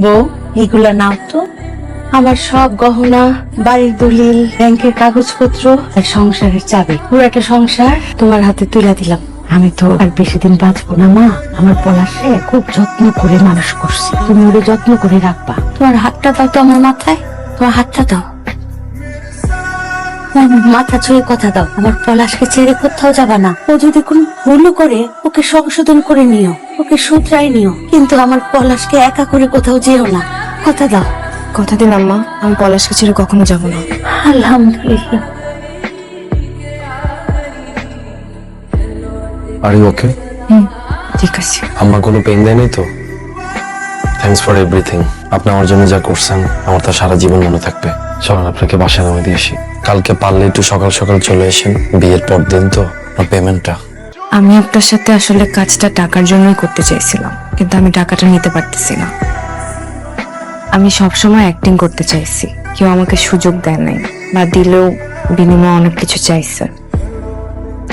বউ, এগুলা নাও তো। আমার সব গহনা, বাড়ির দলিল, ব্যাংকের কাগজপত্র আর সংসারের চাবি, পুরো একটা সংসার তোমার হাতে তুলে দিলাম। আমি তো আর বেশি দিন বাঁচবো না মা। আমার পলাশে খুব যত্ন করে মানুষ করছি, তুমি ওরে যত্ন করে রাখবা। তোমার হাতটা দাও তো আমার মাথায়, তোমার হাতটা দাও। মাথা ছুঁয়ে কথা দাও, আমার পলাশকে ছেড়ে কোথাও যাবা না। ও যদি কোনো ভুলও করে ওকে সংশোধন করে নিও, ওকে শুধরাই নিও, কিন্তু আমার পলাশকে একা করে কোথাও যেও না। কথা দাও। কথা দিন আম্মা, আমি পলাশকে ছেড়ে কখনো যাব না। আলহামদুলিল্লাহ। Are you okay? ঠিক আছে। আম্মা কোনো পেইন দেয়নি তো? Thanks for everything. আপনি আমার জন্য যা করছেন আমার তো সারা জীবন মনে থাকবে। চলেন আপনাকে বাসায় নামে দিয়ে আসি। কালকে পারলে একটু সকাল সকাল চলে আসেন, বিয়ের পর দিন তো। পেমেন্টটা আমি আপনার সাথে আসলে কাজটা টাকার জন্যই করতে চাইছিলাম, কিন্তু আমি টাকাটা নিতে পারতেছি না। আমি সবসময় অ্যাক্টিং করতে চাইছি, কেউ আমাকে সুযোগ দেয় নাই, বা দিলেও বিনিময়ে অনেক কিছু চাইছে।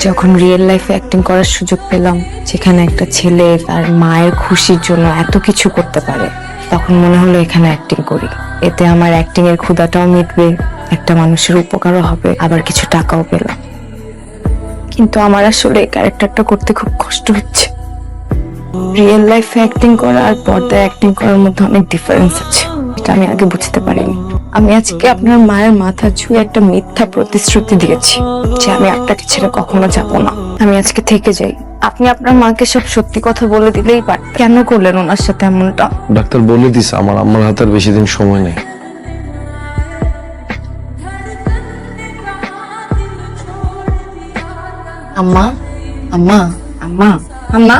যখন রিয়েল লাইফে অ্যাক্টিং করার সুযোগ পেলাম, যেখানে একটা ছেলে তার মায়ের খুশির জন্য এত কিছু করতে পারে, তখন মনে হলো এখানে অ্যাক্টিং করি। এতে আমার অ্যাক্টিং এর ক্ষুধাটাও মিটবে, একটা মানুষের উপকারও হবে, আবার কিছু টাকাও পেলাম। কিন্তু আমার আসলে এই ক্যারেক্টারটা করতে খুব কষ্ট হচ্ছে। রিয়েল লাইফে অ্যাক্টিং করা আর পর্দায় অ্যাক্টিং করার মধ্যে অনেক ডিফারেন্স আছে, এটা আমি আগে বুঝতে পারিনি। আমি আজকে আপনার মায়ের মাথা ছুঁয়ে একটা মিথ্যা প্রতিশ্রুতি দিয়েছি যে আমি আপনাকে ছেড়ে কখনো যাব না। আমি আজকে থেকে যাই, আপনি আপনার মাকে সব সত্যি কথা বলে দিলেই পারতেন। কেন করলেন ওনার সাথে এমনটা? ডাক্তার বলে দিস আমার আম্মার হাতে আর বেশি দিন সময় নেই। আম্মা, আম্মা, আম্মা, আম্মা।